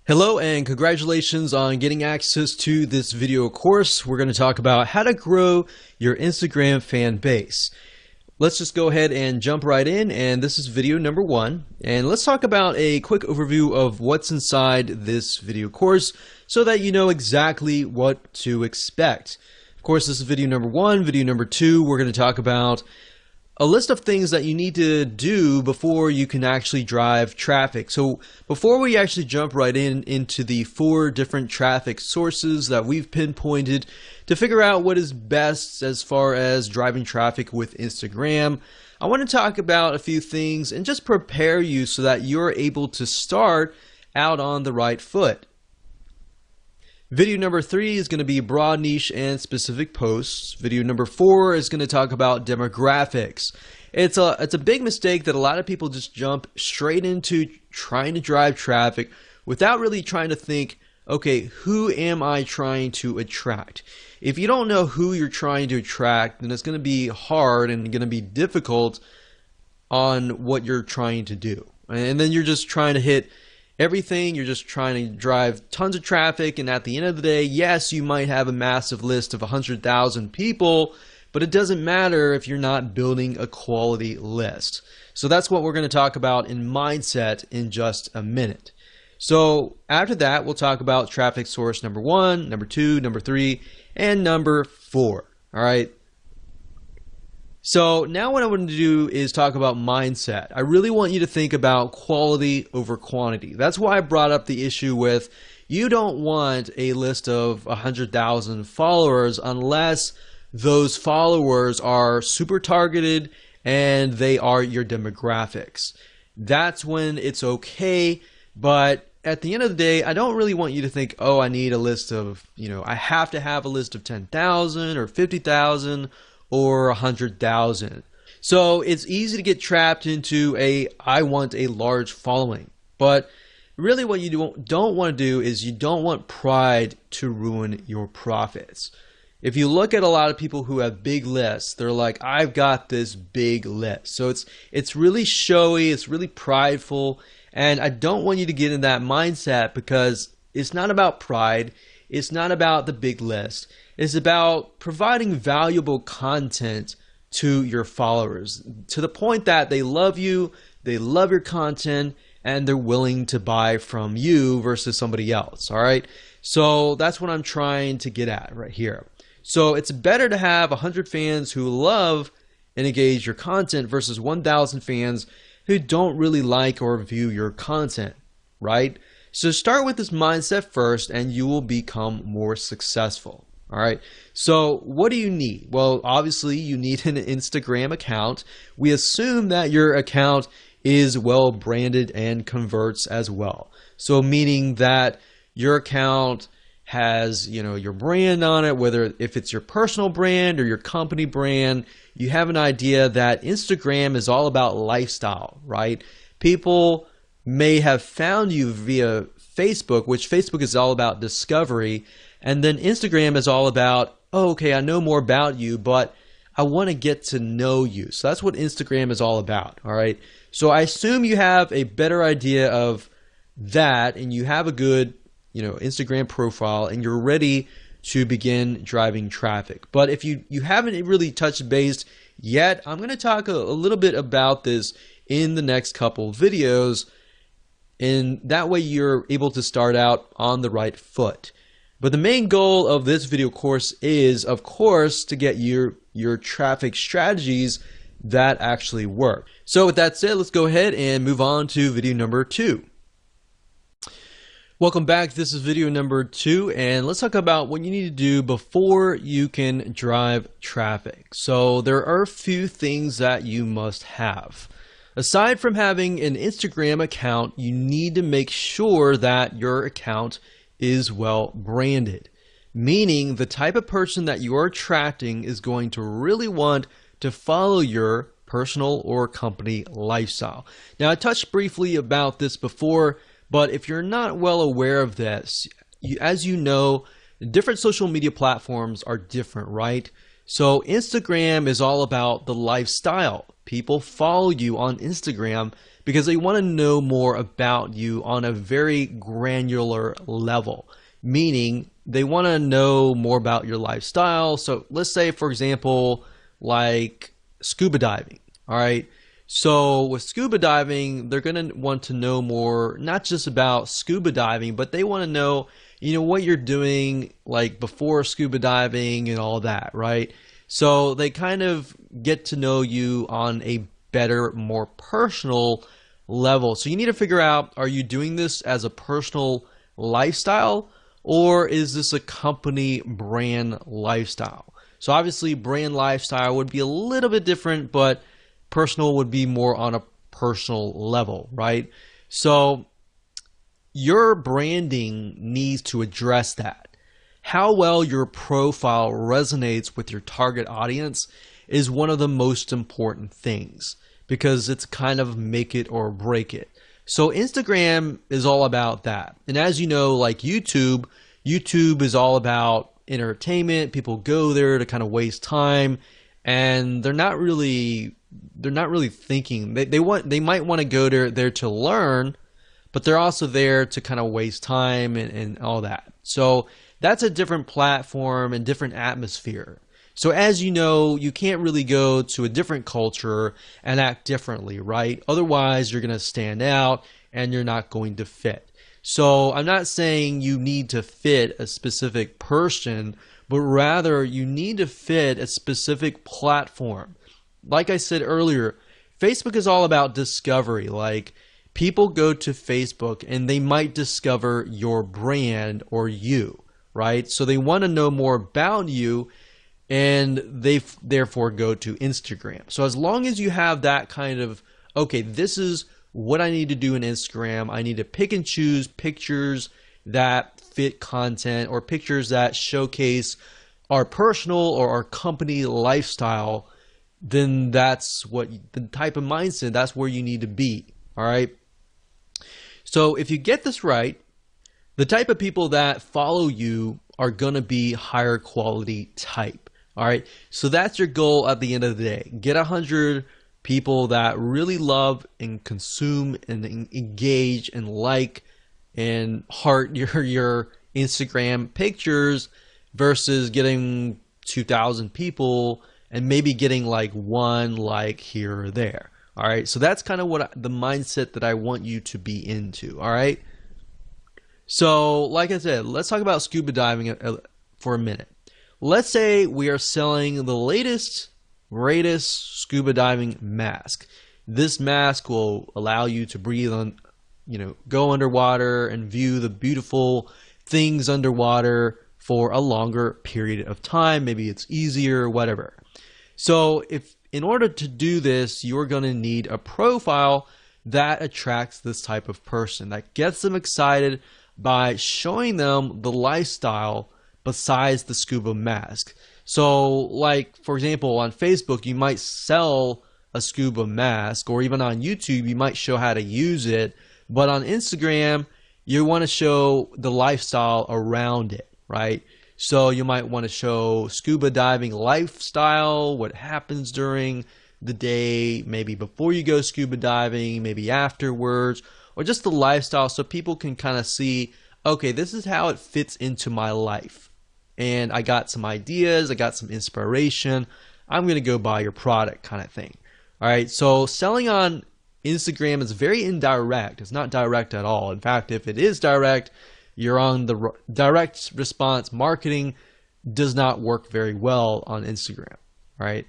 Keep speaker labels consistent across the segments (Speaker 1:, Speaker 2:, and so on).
Speaker 1: Hello and congratulations on getting access to this video course. We're going to talk about how to grow your Instagram fan base. Let's just go ahead and jump right in, and this is video number 1. And let's talk about a quick overview of what's inside this video course so that you know exactly what to expect. Of course, this is video number 1. Video number 2, we're going to talk about a list of things that you need to do before you can actually drive traffic. So before we actually jump right into the 4 different traffic sources that we've pinpointed to figure out what is best as far as driving traffic with Instagram, I want to talk about a few things and just prepare you so that you're able to start out on the right foot. Video number 3 is going to be broad niche and specific posts. Video number 4 is going to talk about demographics. It's a big mistake that a lot of people just jump straight into trying to drive traffic without really trying to think, okay, who am I trying to attract? If you don't know who you're trying to attract, then it's going to be hard and going to be difficult on what you're trying to do. And then you're just trying to hit everything. You're just trying to drive tons of traffic, and at the end of the day, yes, you might have a massive list of 100,000 people, but it doesn't matter if you're not building a quality list. So that's what we're going to talk about in mindset in just a minute. So after that, we'll talk about traffic source number 1, number 2, number 3, and number 4. All right. So now what I want to do is talk about mindset. I really want you to think about quality over quantity. That's why I brought up the issue with you don't want a list of 100,000 followers unless those followers are super targeted and they are your demographics. That's when it's okay, but at the end of the day, I don't really want you to think, oh, I need a list of, I have to have a list of 10,000 or 50,000 or 100,000. So it's easy to get trapped into I want a large following. But really what you don't want to do is you don't want pride to ruin your profits. If you look at a lot of people who have big lists, they're like, I've got this big list. So it's really showy, it's really prideful, and I don't want you to get in that mindset because it's not about pride, it's not about the big list. It's about providing valuable content to your followers to the point that they love you, they love your content, and they're willing to buy from you versus somebody else. All right. So that's what I'm trying to get at right here. So it's better to have 100 fans who love and engage your content versus 1,000 fans who don't really like or view your content, right? So start with this mindset first and you will become more successful. All right. So what do you need? Well, obviously you need an Instagram account. We assume that your account is well branded and converts as well. So meaning that your account has, your brand on it, whether if it's your personal brand or your company brand, you have an idea that Instagram is all about lifestyle, right? People may have found you via Facebook, which Facebook is all about discovery. And then Instagram is all about, oh, okay, I know more about you, but I want to get to know you. So that's what Instagram is all about, all right? So I assume you have a better idea of that and you have a good, Instagram profile and you're ready to begin driving traffic. But if you haven't really touched base yet, I'm going to talk a little bit about this in the next couple videos, and that way you're able to start out on the right foot. But the main goal of this video course is, of course, to get your traffic strategies that actually work. So with that said, let's go ahead and move on to video number 2. Welcome back. This is video number 2, and let's talk about what you need to do before you can drive traffic. So there are a few things that you must have. Aside from having an Instagram account, you need to make sure that your account is well branded, meaning the type of person that you are attracting is going to really want to follow your personal or company lifestyle. Now, I touched briefly about this before, but if you're not well aware of this, as you know, different social media platforms are different, right? So Instagram is all about the lifestyle. people follow you on Instagram because they want to know more about you on a very granular level, meaning they want to know more about your lifestyle. So let's say, for example, like scuba diving. All right. So with scuba diving, they're going to want to know more, not just about scuba diving, but they want to know, what you're doing like before scuba diving and all that, right? So they kind of get to know you on a better, more personal level. So you need to figure out, are you doing this as a personal lifestyle, or is this a company brand lifestyle? So obviously brand lifestyle would be a little bit different, but personal would be more on a personal level, right? So your branding needs to address that. How well your profile resonates with your target audience is one of the most important things, because it's kind of make it or break it. So Instagram is all about that. And as you know, like YouTube is all about entertainment. People go there to kind of waste time, and they're not really thinking. They might want to go there to learn, but they're also there to kind of waste time and all that. So that's a different platform and different atmosphere. So as you know, you can't really go to a different culture and act differently, right? Otherwise, you're going to stand out and you're not going to fit. So I'm not saying you need to fit a specific person, but rather you need to fit a specific platform. Like I said earlier, Facebook is all about discovery. Like, people go to Facebook and they might discover your brand or you, right? So they want to know more about you, and they therefore go to Instagram. So as long as you have that kind of, okay, this is what I need to do in Instagram. I need to pick and choose pictures that fit content, or pictures that showcase our personal or our company lifestyle, then that's what the type of mindset, that's where you need to be. All right. So if you get this right, the type of people that follow you are going to be higher quality type. All right. So that's your goal at the end of the day. Get 100 people that really love and consume and engage and like and heart your Instagram pictures, versus getting 2,000 people and maybe getting like one like here or there. All right. So that's kind of the mindset that I want you to be into. All right. So like I said, let's talk about scuba diving for a minute. Let's say we are selling the latest, greatest scuba diving mask. This mask will allow you to breathe on, go underwater and view the beautiful things underwater for a longer period of time. Maybe it's easier, whatever. So in order to do this, you're going to need a profile that attracts this type of person, that gets them excited by showing them the lifestyle besides the scuba mask. So like, for example, on Facebook, you might sell a scuba mask, or even on YouTube, you might show how to use it. But on Instagram, you want to show the lifestyle around it, right? So you might want to show scuba diving lifestyle, what happens during the day, maybe before you go scuba diving, maybe afterwards, or just the lifestyle, so people can kind of see, okay, this is how it fits into my life. And I got some ideas, I got some inspiration, I'm going to go buy your product, kind of thing. All right, so selling on Instagram is very indirect. It's not direct at all. In fact, if it is direct, you're on the direct response marketing does not work very well on Instagram, right?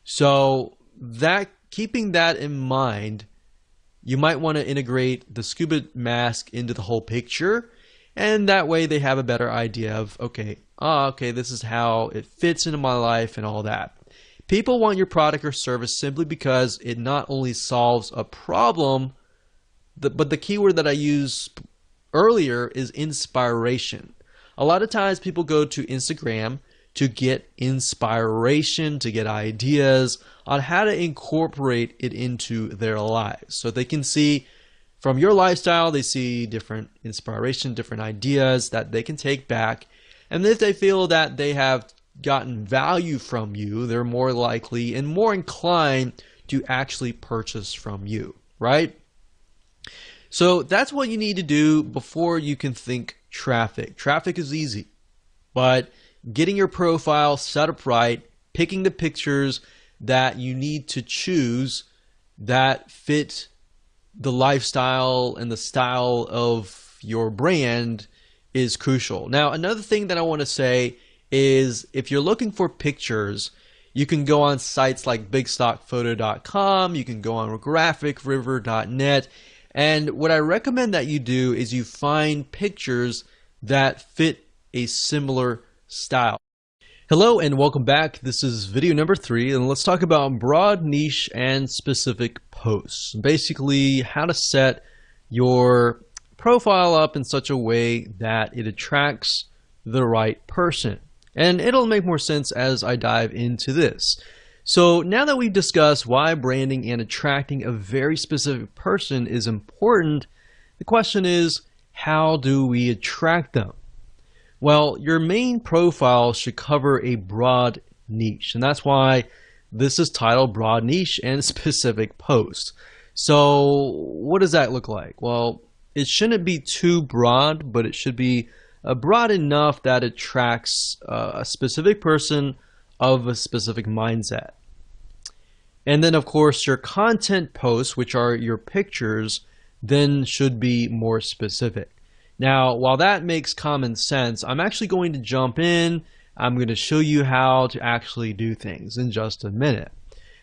Speaker 1: So keeping that in mind, you might want to integrate the scuba mask into the whole picture, and that way they have a better idea of, okay, this is how it fits into my life and all that. People want your product or service simply because it not only solves a problem, but the keyword that I used earlier is inspiration. A lot of times people go to Instagram to get inspiration, to get ideas on how to incorporate it into their lives. So they can see from your lifestyle, they see different inspiration, different ideas that they can take back. And if they feel that they have gotten value from you, they're more likely and more inclined to actually purchase from you, right? So that's what you need to do before you can think traffic. Traffic is easy, but getting your profile set up right, picking the pictures that you need to choose that fit the lifestyle and the style of your brand is crucial. Now, another thing that I want to say is if you're looking for pictures, you can go on sites like bigstockphoto.com, you can go on graphicriver.net, and what I recommend that you do is you find pictures that fit a similar style. Hello and welcome back. This is video number 3, and let's talk about broad, niche, and specific posts. Basically, how to set your profile up in such a way that it attracts the right person. And it'll make more sense as I dive into this. So now that we've discussed why branding and attracting a very specific person is important, the question is, how do we attract them? Well, your main profile should cover a broad niche, and that's why this is titled Broad Niche and Specific Post. So what does that look like? Well, it shouldn't be too broad, but it should be broad enough that it attracts a specific person of a specific mindset. And then, of course, your content posts, which are your pictures, then should be more specific. Now, while that makes common sense, I'm actually going to jump in. I'm going to show you how to actually do things in just a minute.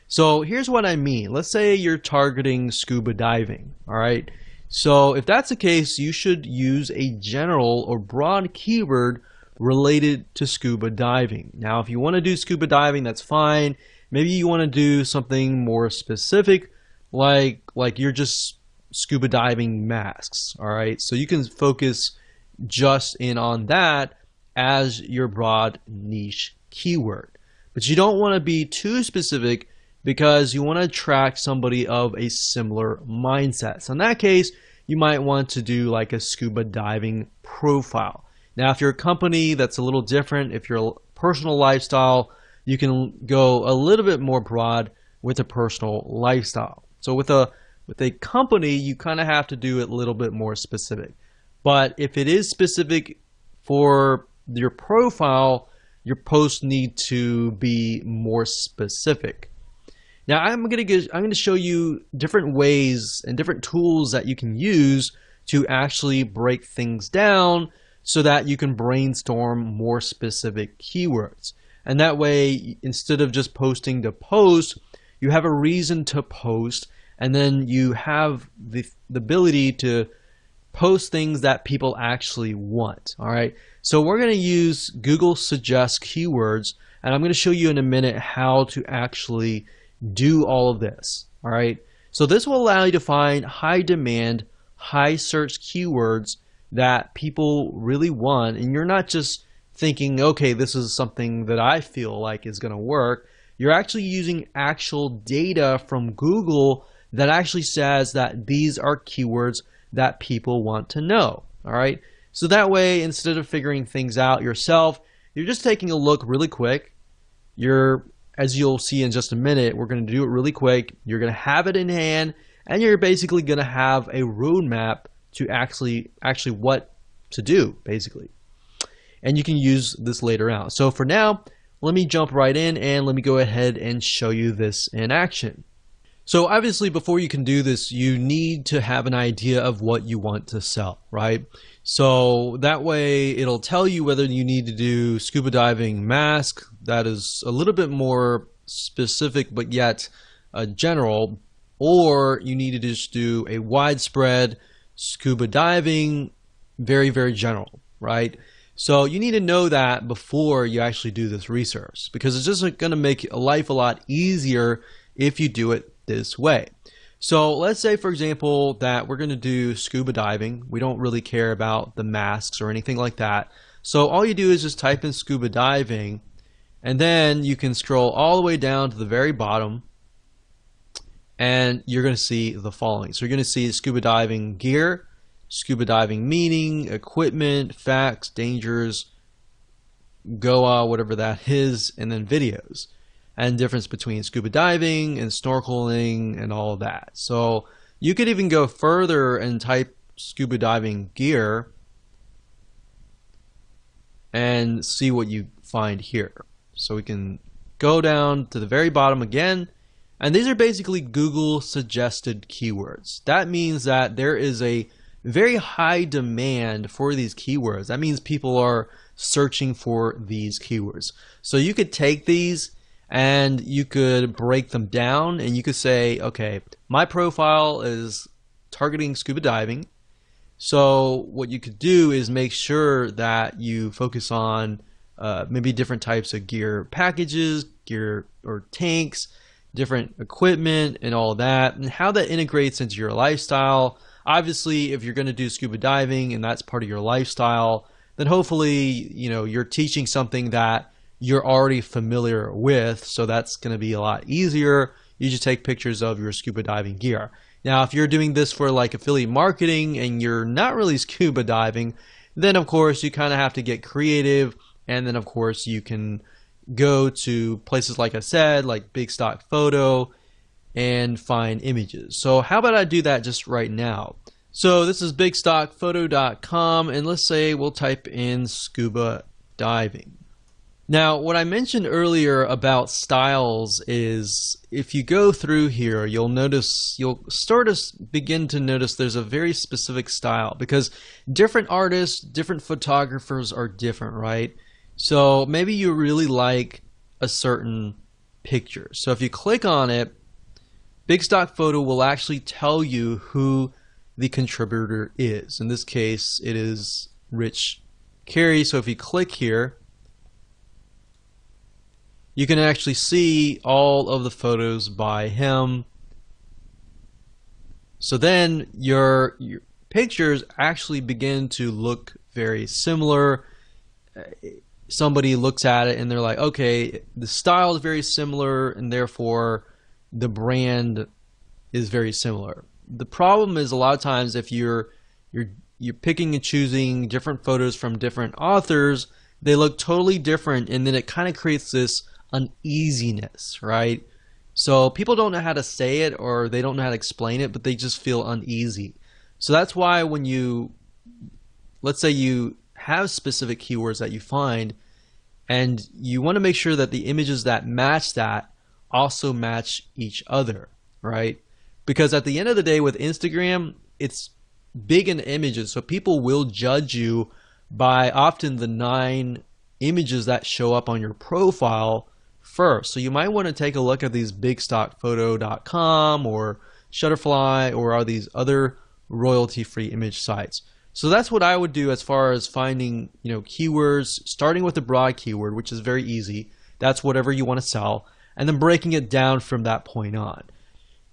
Speaker 1: So here's what I mean. Let's say you're targeting scuba diving, all right? So if that's the case, you should use a general or broad keyword related to scuba diving. Now, if you want to do scuba diving, that's fine. Maybe you want to do something more specific, like you're just scuba diving masks, all right? So you can focus just in on that as your broad niche keyword. But you don't want to be too specific because you want to attract somebody of a similar mindset. So in that case, you might want to do like a scuba diving profile. Now, if you're a company, that's a little different. If you're a personal lifestyle, you can go a little bit more broad with a personal lifestyle. So with a company, you kind of have to do it a little bit more specific. But if it is specific for your profile, your posts need to be more specific. Now, I'm going to show you different ways and different tools that you can use to actually break things down so that you can brainstorm more specific keywords. And that way, instead of just posting to post, you have a reason to post, and then you have the ability to post things that people actually want, all right? So we're going to use Google Suggest Keywords, and I'm going to show you in a minute how to actually do all of this, all right? So this will allow you to find high demand, high search keywords that people really want, and you're not just thinking, okay, this is something that I feel like is going to work. You're actually using actual data from Google that actually says that these are keywords that people want to know, all right? So that way, instead of figuring things out yourself, you're just taking a look really quick. As you'll see in just a minute, we're going to do it really quick. You're going to have it in hand, and you're basically going to have a roadmap to actually what to do, basically. And you can use this later on. So for now, let me jump right in and let me go ahead and show you this in action. So obviously, before you can do this, you need to have an idea of what you want to sell, right? So that way it'll tell you whether you need to do scuba diving mask that is a little bit more specific but yet general, or you need to just do a widespread scuba diving, very, very general, right? So you need to know that before you actually do this research, because it's just going to make life a lot easier if you do it this way. So let's say, for example, that we're going to do scuba diving. We don't really care about the masks or anything like that. So all you do is just type in scuba diving, and then you can scroll all the way down to the very bottom, and you're going to see the following. So you're going to see scuba diving gear, scuba diving meaning, equipment, facts, dangers, Goa, whatever that is, and then videos. and difference between scuba diving and snorkeling and all of that. So you could even go further and type scuba diving gear and see what you find here. So we can go down to the very bottom again, and these are basically Google suggested keywords. That means that there is a very high demand for these keywords. That means people are searching for these keywords. So you could take these and you could break them down, and you could say, okay, my profile is targeting scuba diving. So what you could do is make sure that you focus on maybe different types of gear packages, gear or tanks, different equipment and all that, and how that integrates into your lifestyle. Obviously, if you're going to do scuba diving and that's part of your lifestyle, then hopefully, you're teaching something that you're already familiar with. So that's going to be a lot easier. You just take pictures of your scuba diving gear. Now, if you're doing this for like affiliate marketing and you're not really scuba diving, then of course you kind of have to get creative. And then of course you can go to places like I said, like Big Stock Photo, and find images. So how about I do that just right now? So this is bigstockphoto.com, and let's say we'll type in scuba diving. Now, what I mentioned earlier about styles is if you go through here, you'll begin to notice there's a very specific style, because different artists, different photographers are different, right? So maybe you really like a certain picture. So if you click on it, Big Stock Photo will actually tell you who the contributor is. In this case, it is Rich Carey. So if you click here, you can actually see all of the photos by him. So then your pictures actually begin to look very similar. Somebody looks at it and they're like, okay, the style is very similar and therefore the brand is very similar. The problem is a lot of times if you're picking and choosing different photos from different authors, they look totally different, and then it kind of creates this uneasiness, right? So people don't know how to say it, or they don't know how to explain it, but they just feel uneasy. So that's why when let's say you have specific keywords that you find, and you want to make sure that the images that match that also match each other, right? Because at the end of the day with Instagram, it's big in images, so people will judge you by often the 9 images that show up on your profile first. So you might want to take a look at these bigstockphoto.com or Shutterfly or all these other royalty-free image sites. So that's what I would do as far as finding, keywords, starting with the broad keyword, which is very easy. That's whatever you want to sell, and then breaking it down from that point on.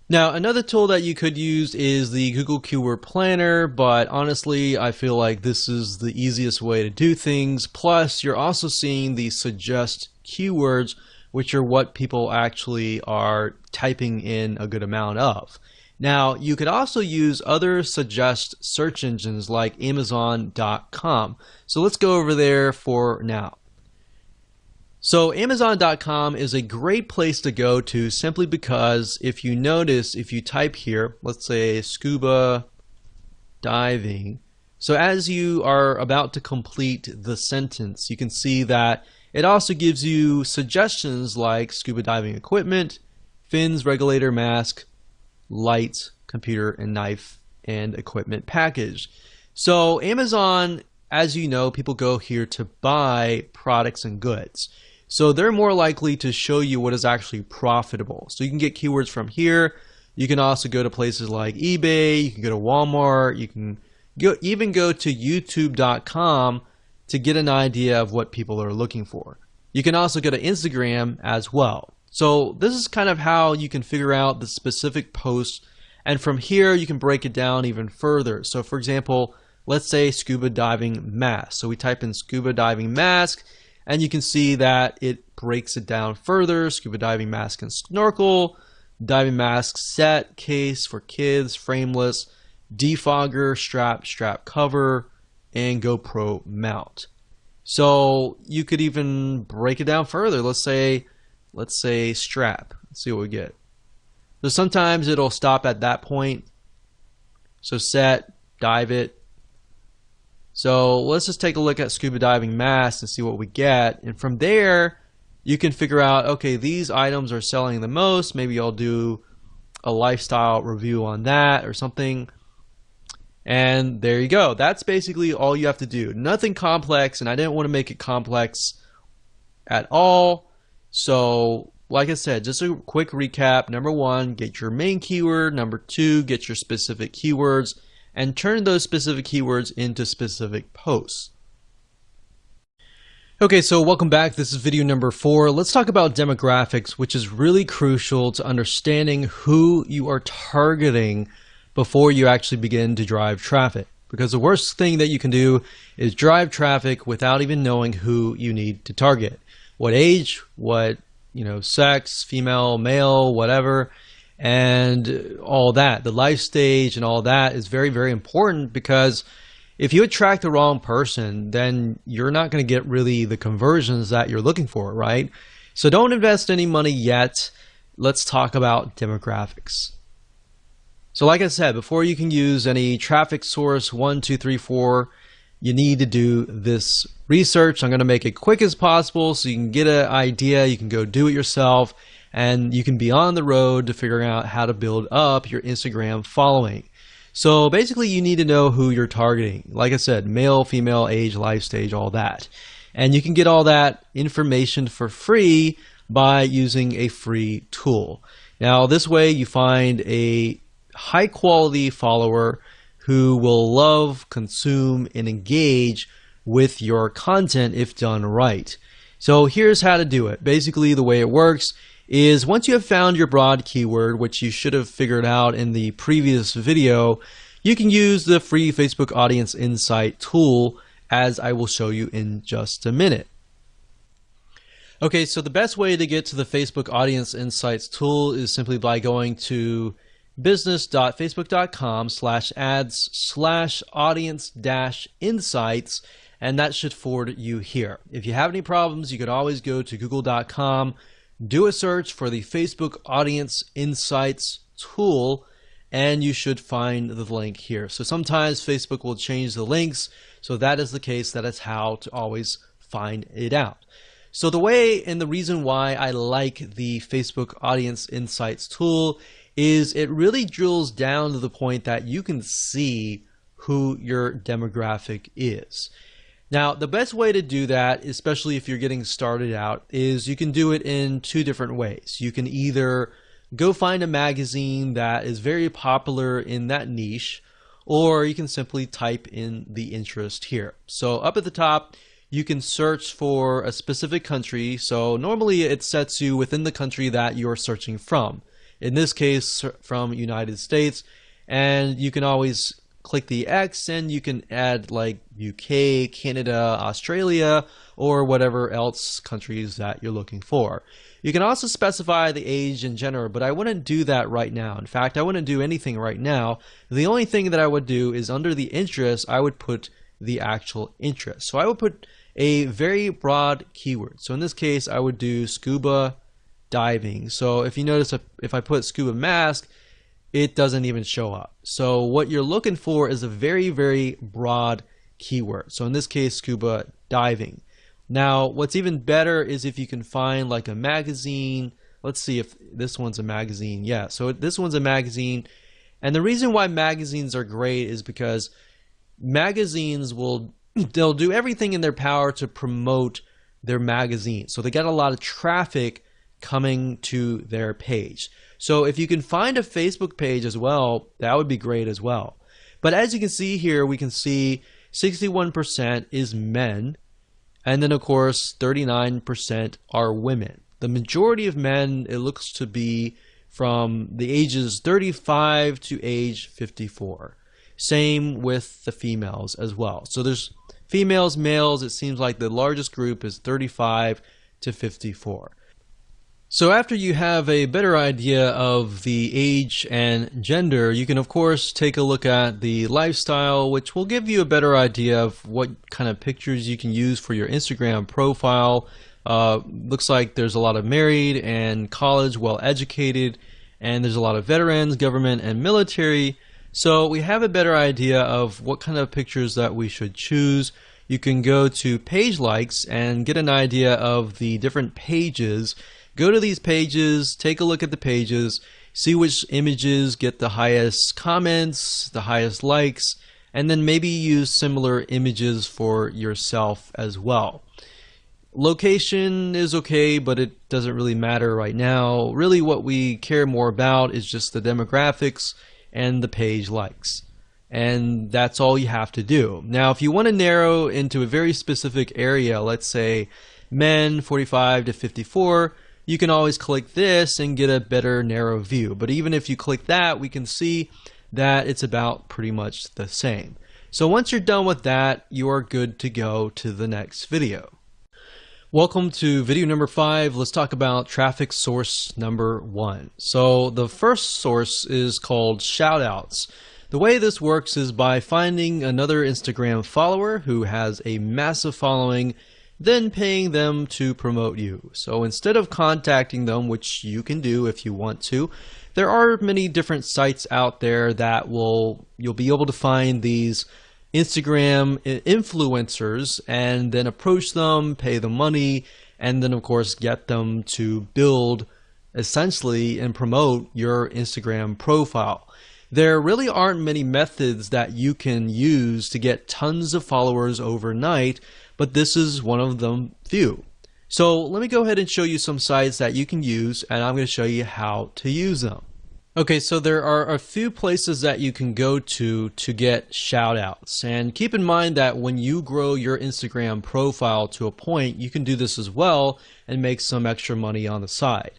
Speaker 1: Now, another tool that you could use is the Google Keyword Planner, but honestly, I feel like this is the easiest way to do things. Plus, you're also seeing the suggest keywords, which are what people actually are typing in a good amount of. Now, you could also use other suggest search engines like Amazon.com. So let's go over there for now. So Amazon.com is a great place to go to simply because if you notice, if you type here, let's say scuba diving. So as you are about to complete the sentence, you can see that it also gives you suggestions like scuba diving equipment, fins, regulator, mask, lights, computer, and knife and equipment package. So Amazon, as you know, people go here to buy products and goods. So they're more likely to show you what is actually profitable. So you can get keywords from here. You can also go to places like eBay. You can go to Walmart. You can even go to YouTube.com to get an idea of what people are looking for. You can also go to Instagram as well. So this is kind of how you can figure out the specific posts. And from here, you can break it down even further. So for example, let's say scuba diving mask. So we type in scuba diving mask, and you can see that it breaks it down further. Scuba diving mask and snorkel, diving mask set, case for kids, frameless, defogger, strap cover, and GoPro mount. So you could even break it down further. Let's say let's say strap. Let's see what we get. So sometimes it'll stop at that point. So set, dive it. So let's just take a look at scuba diving mask and see what we get. And from there, you can figure out, okay, these items are selling the most. Maybe I'll do a lifestyle review on that or something. And there you go. That's basically all you have to do. Nothing complex, and I didn't want to make it complex at all. So like I said, just a quick recap. Number one, get your main keyword. Number two, get your specific keywords and turn those specific keywords into specific posts. Okay, so welcome back. This is video number 4. Let's talk about demographics, which is really crucial to understanding who you are targeting before you actually begin to drive traffic. Because the worst thing that you can do is drive traffic without even knowing who you need to target. What age, what sex, female, male, whatever, and all that. The life stage and all that is very, very important, because if you attract the wrong person, then you're not going to get really the conversions that you're looking for, right? So don't invest any money yet. Let's talk about demographics. So like I said, before you can use any traffic source 1, 2, 3, 4, you need to do this research. I'm going to make it quick as possible so you can get an idea, you can go do it yourself, and you can be on the road to figuring out how to build up your Instagram following. So basically you need to know who you're targeting. Like I said, male, female, age, life stage, all that. And you can get all that information for free by using a free tool. Now this way you find a high quality follower who will love, consume, and engage with your content if done right. So here's how to do it. Basically the way it works is once you have found your broad keyword, which you should have figured out in the previous video, you can use the free Facebook Audience Insight tool, as I will show you in just a minute. Okay, so the best way to get to the Facebook Audience Insights tool is simply by going to business.facebook.com/ads/audience-insights, and that should forward you here. If you have any problems, you could always go to google.com, do a search for the Facebook Audience Insights tool, and you should find the link here. So sometimes Facebook will change the links, so that is the case. That is how to always find it out. So the way and the reason why I like the Facebook Audience Insights tool is it really drills down to the point that you can see who your demographic is. Now, the best way to do that, especially if you're getting started out, is you can do it in two different ways. You can either go find a magazine that is very popular in that niche, or you can simply type in the interest here. So up at the top, you can search for a specific country. So normally it sets you within the country that you're searching from. In this case, from United States, and you can always click the X and you can add like UK, Canada, Australia, or whatever else countries that you're looking for. You can also specify the age and gender, but I wouldn't do that right now. In fact, I wouldn't do anything right now. The only thing that I would do is under the interest, I would put the actual interest. So I would put a very broad keyword. So in this case, I would do scuba diving. So if you notice, if I put scuba mask, it doesn't even show up. So what you're looking for is a very, very broad keyword. So in this case, scuba diving. Now, what's even better is if you can find like a magazine. Let's see if this one's a magazine. Yeah, so this one's a magazine. And the reason why magazines are great is because magazines they'll do everything in their power to promote their magazine. So they get a lot of traffic coming to their page. So if you can find a Facebook page as well, that would be great as well. But as you can see here, we can see 61% is men, and then of course 39% are women. The majority of men, it looks to be from the ages 35 to age 54. Same with the females as well. So there's females, males, it seems like the largest group is 35 to 54. So after you have a better idea of the age and gender, you can of course take a look at the lifestyle, which will give you a better idea of what kind of pictures you can use for your Instagram profile. Looks like there's a lot of married and college, well educated, and there's a lot of veterans, government, and military. So we have a better idea of what kind of pictures that we should choose. You can go to page likes and get an idea of the different pages. Go to these pages, take a look at the pages, see which images get the highest comments, the highest likes, and then maybe use similar images for yourself as well. Location is okay, but it doesn't really matter right now. Really what we care more about is just the demographics and the page likes. And that's all you have to do. Now, if you want to narrow into a very specific area, let's say men 45 to 54, you can always click this and get a better narrow view. But even if you click that, we can see that it's about pretty much the same. So once you're done with that, you are good to go to the next video. Welcome to video number 5. Let's talk about traffic source number 1. So the first source is called shoutouts. The way this works is by finding another Instagram follower who has a massive following, then paying them to promote you. So instead of contacting them, which you can do if you want to, there are many different sites out there that you'll be able to find these Instagram influencers and then approach them, pay them money, and then of course get them to build essentially and promote your Instagram profile. There really aren't many methods that you can use to get tons of followers overnight, but this is one of them few. So let me go ahead and show you some sites that you can use, and I'm going to show you how to use them. Okay, so there are a few places that you can go to get shout outs. And keep in mind that when you grow your Instagram profile to a point, you can do this as well and make some extra money on the side.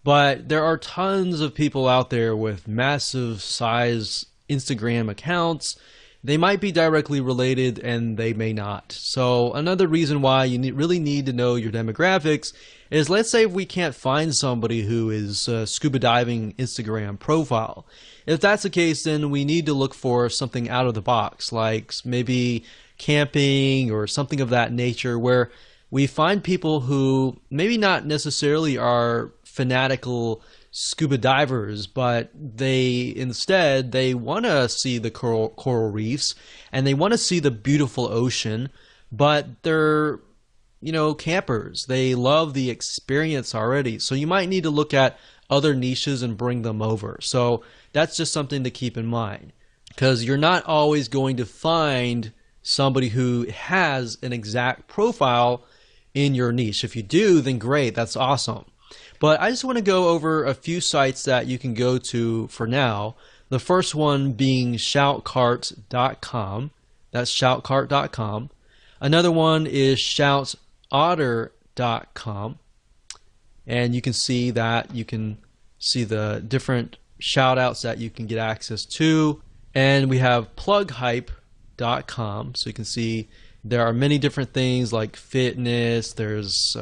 Speaker 1: But there are tons of people out there with massive size Instagram accounts. They might be directly related and they may not. So another reason why you really need to know your demographics is, let's say if we can't find somebody who is scuba diving Instagram profile. If that's the case, then we need to look for something out of the box, like maybe camping or something of that nature, where we find people who maybe not necessarily are fanatical scuba divers, but they want to see the coral reefs and they want to see the beautiful ocean, but they're campers. They love the experience already. So you might need to look at other niches and bring them over. So that's just something to keep in mind, because you're not always going to find somebody who has an exact profile in your niche. If you do, then great, that's awesome. But I just want to go over a few sites that you can go to for now. The first one being shoutcart.com. That's shoutcart.com. Another one is shoutotter.com. And you can see that you can see the different shout outs that you can get access to. And we have plughype.com. So you can see there are many different things like fitness, there's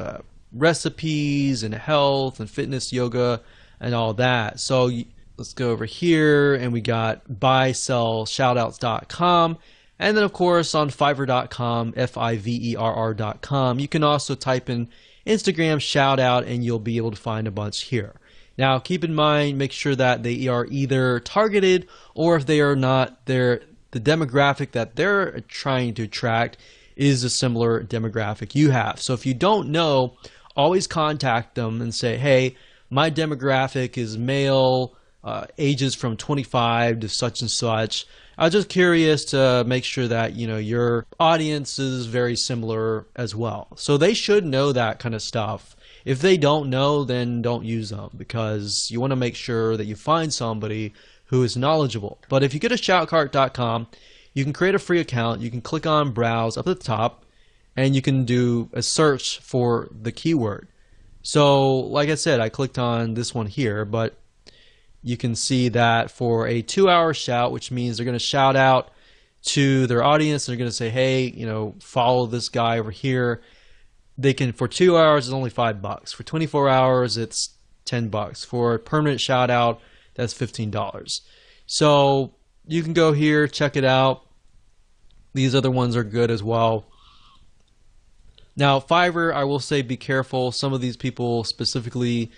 Speaker 1: recipes and health and fitness, yoga, and all that. So let's go over here and we got buysellshoutouts.com. And then of course on fiverr.com, fiverr.com, you can also type in Instagram shout out and you'll be able to find a bunch here. Now keep in mind, make sure that they are either targeted, or if they are not, the demographic that they're trying to attract is a similar demographic you have. So if you don't know, always contact them and say, hey, my demographic is male, ages from 25 to such and such. I'm just curious to make sure that your audience is very similar as well. So they should know that kind of stuff. If they don't know, then don't use them, because you want to make sure that you find somebody who is knowledgeable. But if you go to shoutcart.com, you can create a free account. You can click on browse up at the top, and you can do a search for the keyword. So like I said, I clicked on this one here, but you can see that for a 2-hour shout, which means they're going to shout out to their audience. They're going to say, hey, follow this guy over here. They can, for 2 hours, it's only $5. For 24 hours, it's $10. For a permanent shout out, that's $15. So you can go here, check it out. These other ones are good as well. Now, Fiverr, I will say be careful. Some of these people specifically,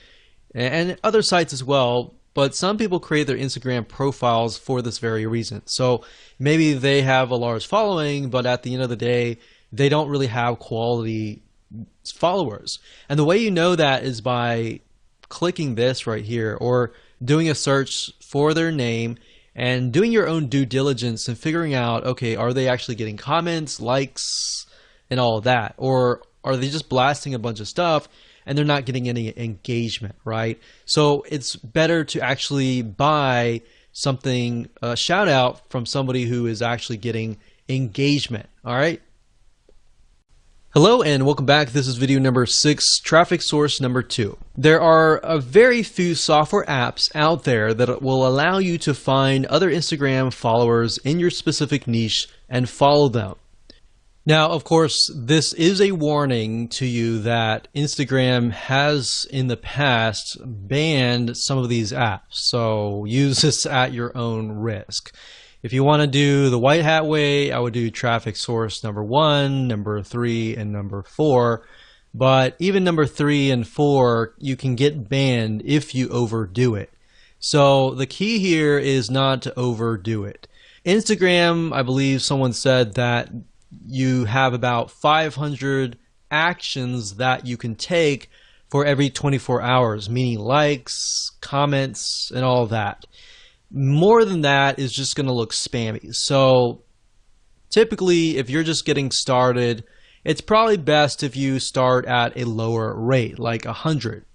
Speaker 1: and other sites as well, but some people create their Instagram profiles for this very reason. So maybe they have a large following, but at the end of the day, they don't really have quality followers. And the way you know that is by clicking this right here or doing a search for their name and doing your own due diligence and figuring out, okay, are they actually getting comments, likes, and all of that? Or are they just blasting a bunch of stuff and they're not getting any engagement, right? So it's better to actually buy something, a shout out from somebody who is actually getting engagement, all right? Hello and welcome back. This is video number 6, traffic source number 2. There are a very few software apps out there that will allow you to find other Instagram followers in your specific niche and follow them. Now, of course, this is a warning to you that Instagram has in the past banned some of these apps, so use this at your own risk. If you want to do the white hat way, I would do traffic source number 1, number 3, and number 4. But even number 3 and 4, you can get banned if you overdo it. So the key here is not to overdo it. Instagram, I believe someone said that you have about 500 actions that you can take for every 24 hours, meaning likes, comments, and all that. More than that is just going to look spammy. So typically, if you're just getting started, it's probably best if you start at a lower rate, like 100,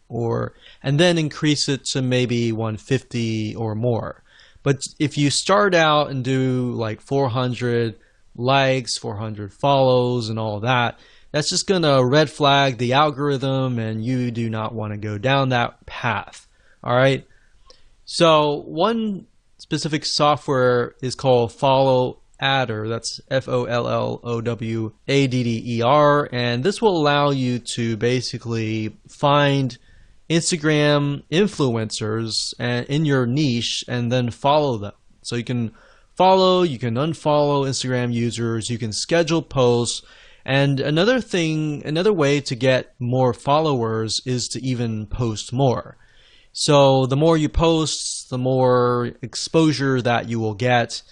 Speaker 1: and then increase it to maybe 150 or more. But if you start out and do like 400 likes, 400 follows, and all that, that's just going to red flag the algorithm, and you do not want to go down that path. All right. So one specific software is called Follow Adder. That's FOLLOWADDER, and this will allow you to basically find Instagram influencers in your niche and then follow them. So you can follow, you can unfollow Instagram users, you can schedule posts, and another way to get more followers is to even post more. So the more you post, the more exposure that you will get,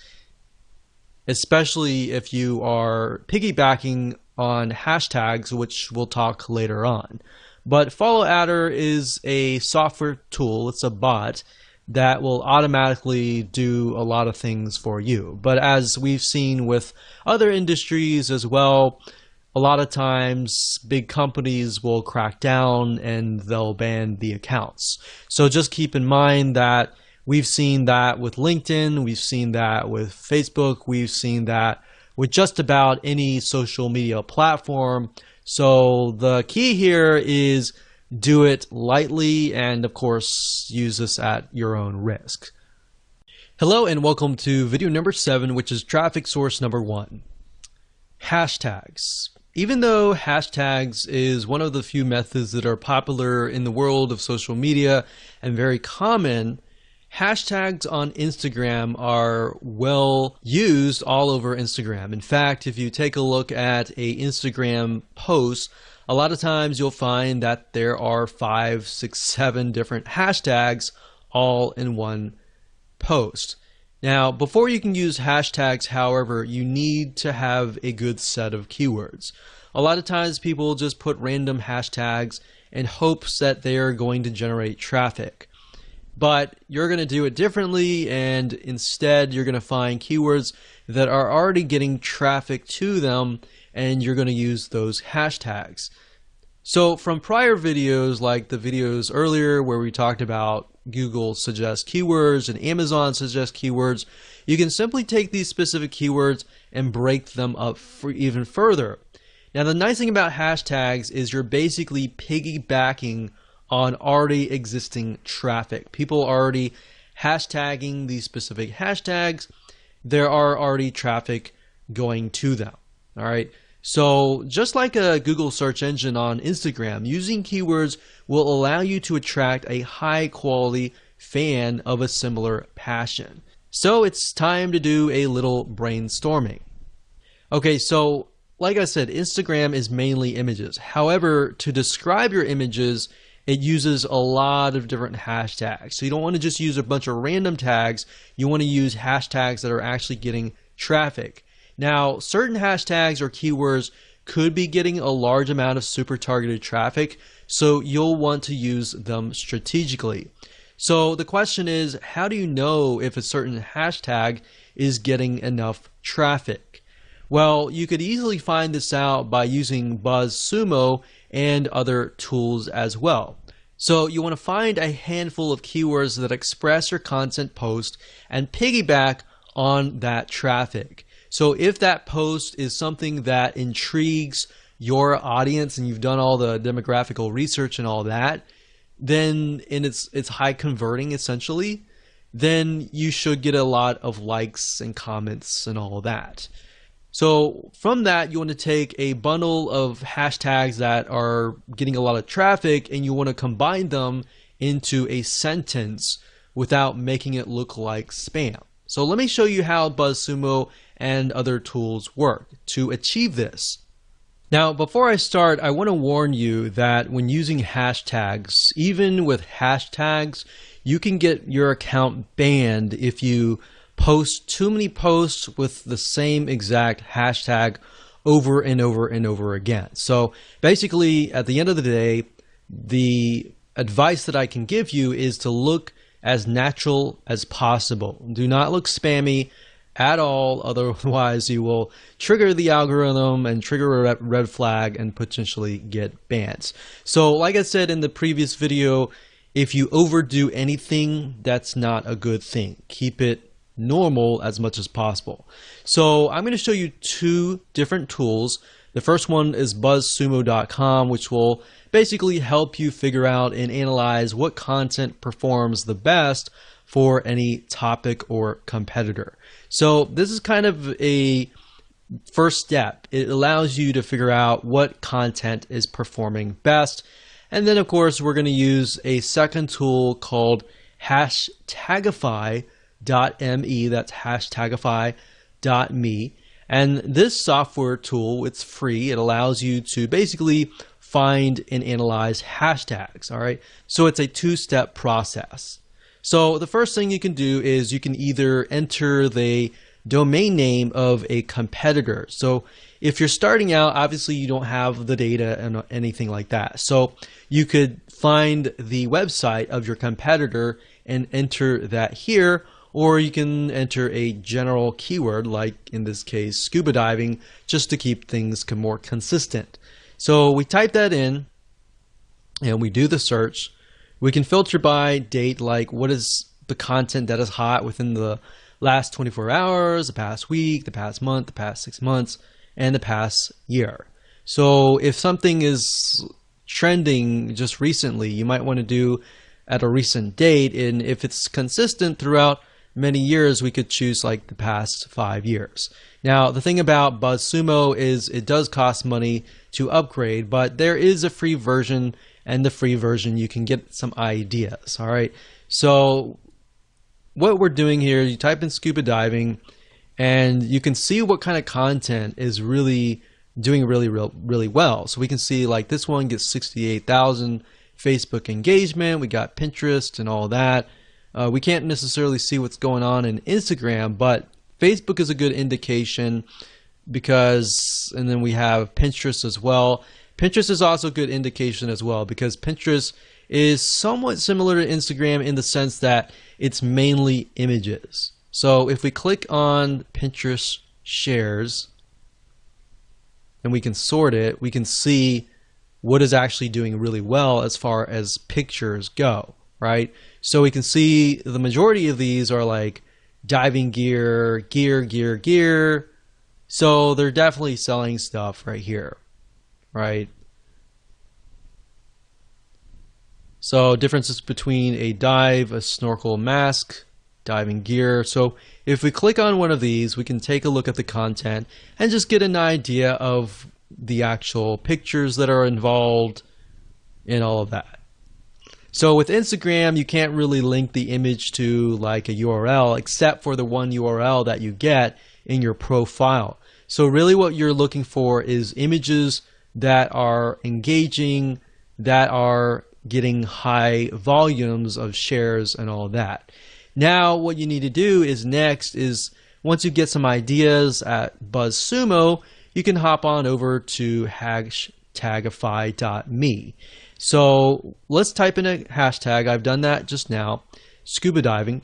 Speaker 1: especially if you are piggybacking on hashtags, which we'll talk later on. But Follow Adder is a software tool, it's a bot that will automatically do a lot of things for you. But as we've seen with other industries as well, a lot of times big companies will crack down and they'll ban the accounts. So just keep in mind that we've seen that with LinkedIn, we've seen that with Facebook, we've seen that with just about any social media platform. So the key here is do it lightly and of course use this at your own risk. Hello and welcome to video number 7, which is traffic source number 1. Hashtags. Even though hashtags is one of the few methods that are popular in the world of social media and very common, hashtags on Instagram are well used all over Instagram. In fact, if you take a look at a Instagram post, a lot of times you'll find that there are 5, 6, 7 different hashtags all in one post. Now, before you can use hashtags, however, you need to have a good set of keywords. A lot of times people just put random hashtags in hopes that they are going to generate traffic. But you're going to do it differently, and instead you're going to find keywords that are already getting traffic to them, and you're going to use those hashtags. So from prior videos, like the videos earlier where we talked about Google suggest keywords and Amazon suggest keywords, you can simply take these specific keywords and break them up for even further. Now the nice thing about hashtags is you're basically piggybacking on already existing traffic. People are already hashtagging these specific hashtags. There are already traffic going to them. All right. So just like a Google search engine on Instagram, using keywords will allow you to attract a high quality fan of a similar passion. So it's time to do a little brainstorming. Okay, so like I said, Instagram is mainly images. However, to describe your images, it uses a lot of different hashtags. So you don't want to just use a bunch of random tags. You want to use hashtags that are actually getting traffic. Now, certain hashtags or keywords could be getting a large amount of super targeted traffic, so you'll want to use them strategically. So the question is, how do you know if a certain hashtag is getting enough traffic? Well, you could easily find this out by using BuzzSumo and other tools as well. So you want to find a handful of keywords that express your content post and piggyback on that traffic. So if that post is something that intrigues your audience and you've done all the demographical research and all that, then it's high converting essentially, then you should get a lot of likes and comments and all that. So from that, you want to take a bundle of hashtags that are getting a lot of traffic and you want to combine them into a sentence without making it look like spam. So let me show you how BuzzSumo and other tools work to achieve this. Now, before I start, I want to warn you that when using hashtags, even with hashtags, you can get your account banned if you post too many posts with the same exact hashtag over and over and over again. So basically, at the end of the day, the advice that I can give you is to look as natural as possible. Do not look spammy at all, otherwise you will trigger the algorithm and trigger a red flag and potentially get banned. So like I said in the previous video, if you overdo anything, that's not a good thing. Keep it normal as much as possible. So I'm going to show you two different tools. The first one is buzzsumo.com, which will basically help you figure out and analyze what content performs the best for any topic or competitor. So this is kind of a first step. It allows you to figure out what content is performing best. And then of course we're going to use a second tool called hashtagify.me. That's hashtagify.me. And this software tool, it's free. It allows you to basically find and analyze hashtags. All right. So it's a two-step process. So the first thing you can do is you can either enter the domain name of a competitor. So if you're starting out, obviously you don't have the data and anything like that. So you could find the website of your competitor and enter that here, or you can enter a general keyword, like in this case, scuba diving, just to keep things more consistent. So we type that in and we do the search. We can filter by date, like what is the content that is hot within the last 24 hours, the past week, the past month, the past 6 months, and the past year. So if something is trending just recently, you might want to do at a recent date. And if it's consistent throughout many years, we could choose like the past 5 years. Now, the thing about BuzzSumo is it does cost money to upgrade, but there is a free version, and the free version you can get some ideas. All right. So what we're doing here, you type in scuba diving and you can see what kind of content is really doing really well. So we can see like this one gets 68,000 Facebook engagement. We got Pinterest and all that. We can't necessarily see what's going on in Instagram, but Facebook is a good indication because, and then we have Pinterest as well. Pinterest is also a good indication as well because Pinterest is somewhat similar to Instagram in the sense that it's mainly images. So if we click on Pinterest shares and we can sort it, we can see what is actually doing really well as far as pictures go, right? So we can see the majority of these are like diving gear. So they're definitely selling stuff right here, right? So differences between a dive, a snorkel mask, diving gear. So if we click on one of these, we can take a look at the content and just get an idea of the actual pictures that are involved and all of that. So with Instagram, you can't really link the image to like a URL except for the one URL that you get in your profile. So really what you're looking for is images that are engaging, that are getting high volumes of shares and all that. Now what you need to do is next is once you get some ideas at BuzzSumo, you can hop on over to hashtagify.me. So let's type in a hashtag. I've done that just now, scuba diving,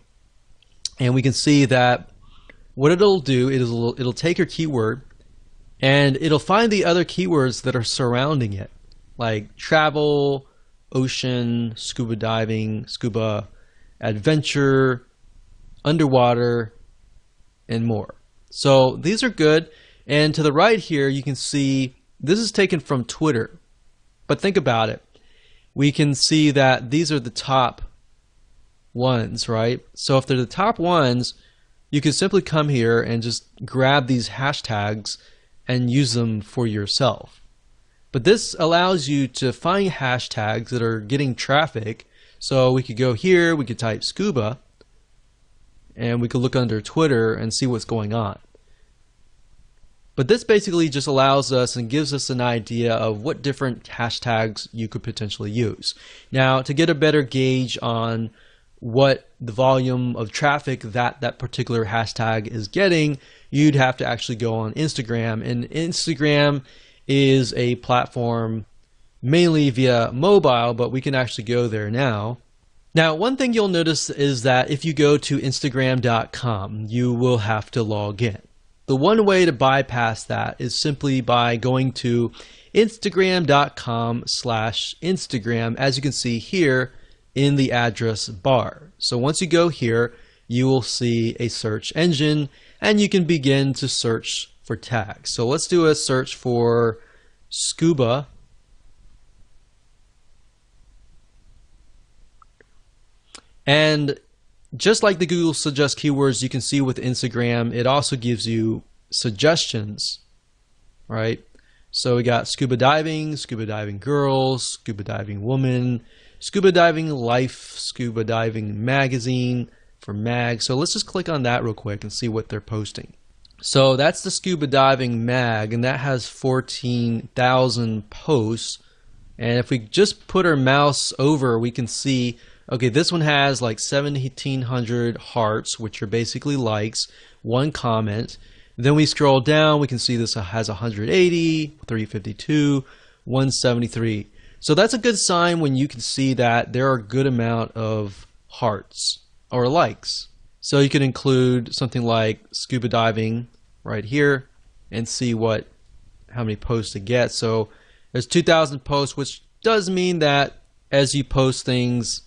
Speaker 1: and we can see that what it'll do is it'll take your keyword and it'll find the other keywords that are surrounding it, like travel, ocean, scuba diving, scuba adventure, underwater, and more. So these are good. And to the right here, you can see this is taken from Twitter. But think about it. We can see that these are the top ones, right? So if they're the top ones, you can simply come here and just grab these hashtags and use them for yourself. But this allows you to find hashtags that are getting traffic. So we could go here, we could type scuba, and we could look under Twitter and see what's going on. But this basically just allows us and gives us an idea of what different hashtags you could potentially use. Now, to get a better gauge on what the volume of traffic that particular hashtag is getting, you'd have to actually go on Instagram. And Instagram is a platform mainly via mobile, but we can actually go there now. Now, one thing you'll notice is that if you go to Instagram.com, you will have to log in. The one way to bypass that is simply by going to Instagram.com/Instagram, as you can see here in the address bar. So once you go here, you will see a search engine and you can begin to search for tags. So let's do a search for scuba. And just like the Google Suggest keywords, you can see with Instagram, it also gives you suggestions, right? So we got scuba diving girls, scuba diving woman, scuba diving life, scuba diving magazine for mag. So let's just click on that real quick and see what they're posting. So that's the scuba diving mag, and that has 14,000 posts. And if we just put our mouse over, we can see, okay, this one has like 1,700 hearts, which are basically likes, one comment. Then we scroll down, we can see this has 180, 352, 173. So that's a good sign when you can see that there are a good amount of hearts or likes. So you can include something like scuba diving right here and see how many posts it gets. So there's 2,000 posts, which does mean that as you post things,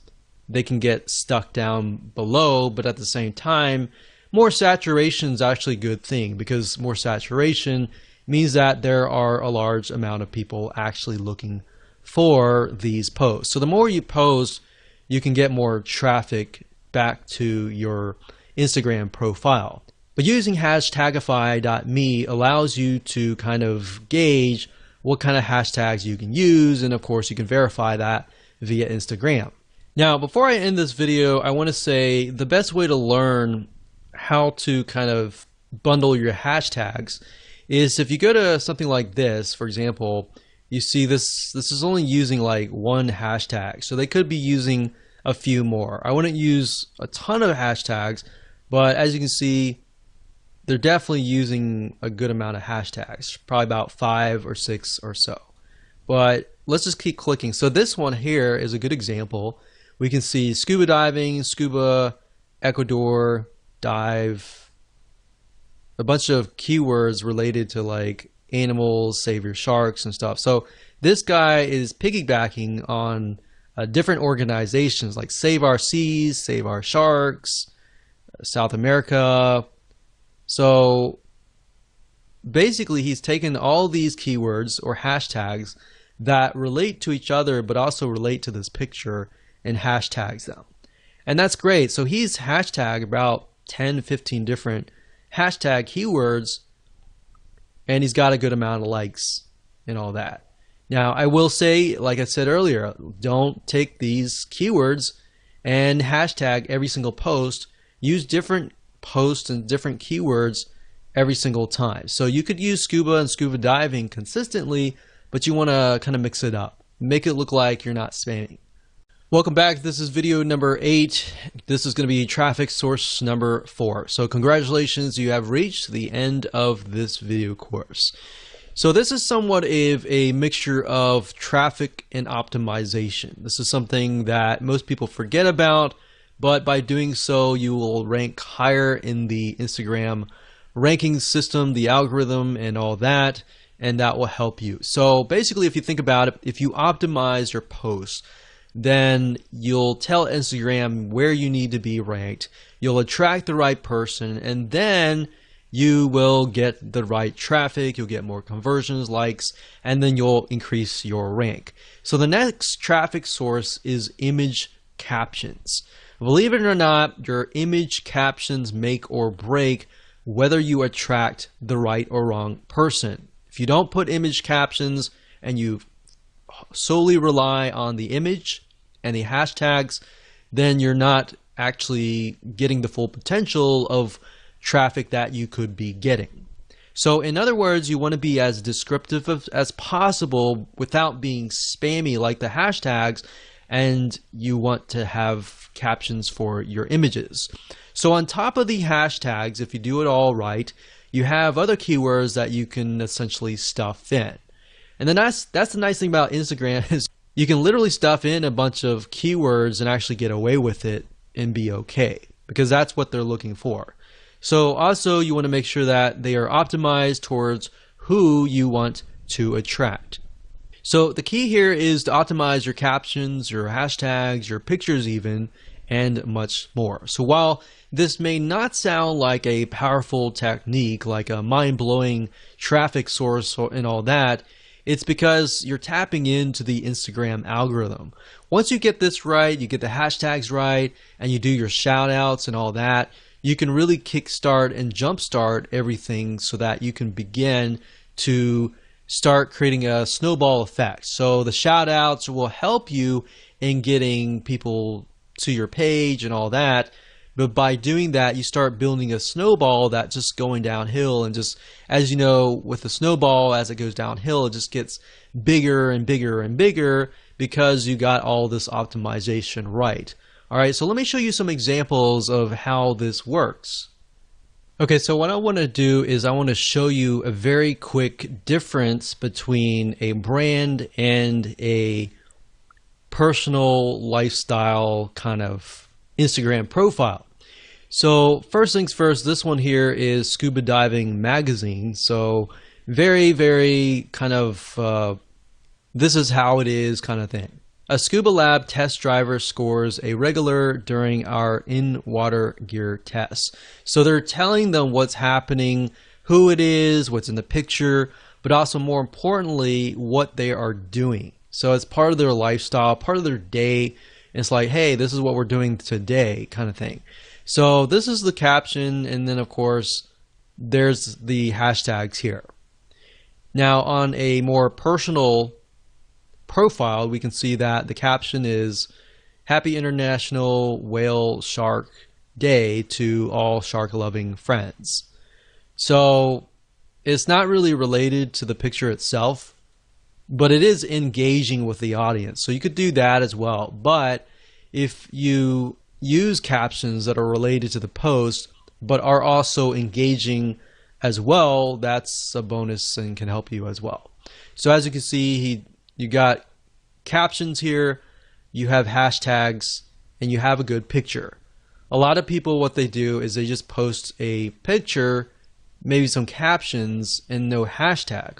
Speaker 1: they can get stuck down below, but at the same time, more saturation is actually a good thing, because more saturation means that there are a large amount of people actually looking for these posts. So the more you post, you can get more traffic back to your Instagram profile. But using hashtagify.me allows you to kind of gauge what kind of hashtags you can use, and of course you can verify that via Instagram. Now, before I end this video, I want to say the best way to learn how to kind of bundle your hashtags is if you go to something like this. For example, you see this is only using like one hashtag, so they could be using a few more. I wouldn't use a ton of hashtags, but as you can see, they're definitely using a good amount of hashtags, probably about 5 or 6 or so. But let's just keep clicking. So this one here is a good example. We can see scuba diving, scuba, Ecuador, dive, a bunch of keywords related to like animals, save your sharks and stuff. So this guy is piggybacking on different organizations like Save Our Seas, Save Our Sharks, South America. So basically he's taken all these keywords or hashtags that relate to each other but also relate to this picture and hashtags them. And that's great. So he's hashtagged about 10, 15 different hashtag keywords, and he's got a good amount of likes and all that. Now, I will say, like I said earlier, don't take these keywords and hashtag every single post. Use different posts and different keywords every single time. So you could use scuba and scuba diving consistently, but you want to kind of mix it up. Make it look like you're not spamming. Welcome back. This is video number 8. This is going to be traffic source number 4. So congratulations, you have reached the end of this video course. So this is somewhat of a mixture of traffic and optimization. This is something that most people forget about, but by doing so, you will rank higher in the Instagram ranking system, the algorithm, and all that, and that will help you. So basically, if you think about it, if you optimize your posts, then you'll tell Instagram where you need to be ranked, you'll attract the right person, and then you will get the right traffic, you'll get more conversions, likes, and then you'll increase your rank. So the next traffic source is image captions. Believe it or not, your image captions make or break whether you attract the right or wrong person. If you don't put image captions and you solely rely on the image and the hashtags, then you're not actually getting the full potential of traffic that you could be getting. So in other words, you want to be as descriptive as possible without being spammy like the hashtags, and you want to have captions for your images. So on top of the hashtags, if you do it all right, you have other keywords that you can essentially stuff in. And then that's the nice thing about Instagram is you can literally stuff in a bunch of keywords and actually get away with it and be okay, because that's what they're looking for. So also you want to make sure that they are optimized towards who you want to attract. So the key here is to optimize your captions, your hashtags, your pictures even, and much more. So while this may not sound like a powerful technique, like a mind-blowing traffic source and all that, it's because you're tapping into the Instagram algorithm. Once you get this right, you get the hashtags right, and you do your shout outs and all that, you can really kickstart and jumpstart everything so that you can begin to start creating a snowball effect. So the shout outs will help you in getting people to your page and all that. But by doing that, you start building a snowball that's just going downhill. And just, as you know, with the snowball, as it goes downhill, it just gets bigger and bigger and bigger because you got all this optimization right. All right, so let me show you some examples of how this works. Okay, so what I want to do is I want to show you a very quick difference between a brand and a personal lifestyle kind of Instagram profile. So first things first, this one here is Scuba Diving Magazine. So very kind of this is how it is kind of thing. A scuba lab test driver scores a regular during our in-water gear tests. So they're telling them what's happening, who it is, what's in the picture, but also more importantly, what they are doing. So it's part of their lifestyle, part of their day. It's like, hey, this is what we're doing today kind of thing. So this is the caption, and then of course, there's the hashtags here. Now on a more personal profile, we can see that the caption is Happy International Whale Shark Day to all shark-loving friends. So it's not really related to the picture itself, but it is engaging with the audience. So you could do that as well. But if you use captions that are related to the post, but are also engaging as well, that's a bonus and can help you as well. So as you can see, you got captions here, you have hashtags, and you have a good picture. A lot of people, what they do is they just post a picture, maybe some captions, and no hashtag.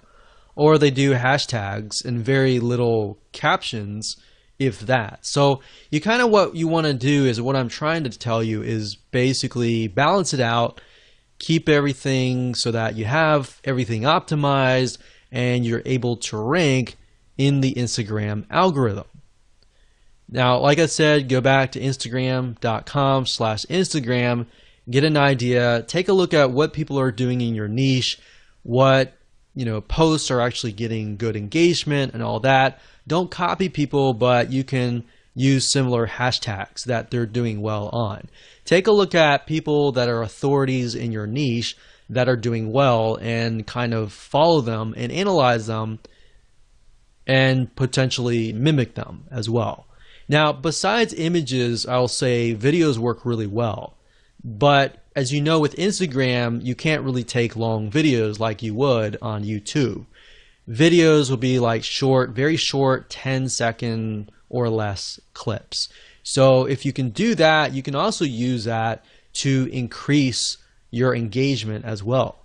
Speaker 1: Or they do hashtags and very little captions, if that. So you kind of, what you want to do is, what I'm trying to tell you is basically balance it out, keep everything so that you have everything optimized and you're able to rank in the Instagram algorithm. Now, like I said, go back to Instagram.com/Instagram, get an idea, take a look at what people are doing in your niche, what posts are actually getting good engagement and all that. Don't copy people, but you can use similar hashtags that they're doing well on. Take a look at people that are authorities in your niche, that are doing well and kind of follow them and analyze them and potentially mimic them as well. Now, besides images, I'll say videos work really well. But as you know, with Instagram, you can't really take long videos like you would on YouTube. Videos will be like short, very short, 10-second or less clips. So if you can do that, you can also use that to increase your engagement as well.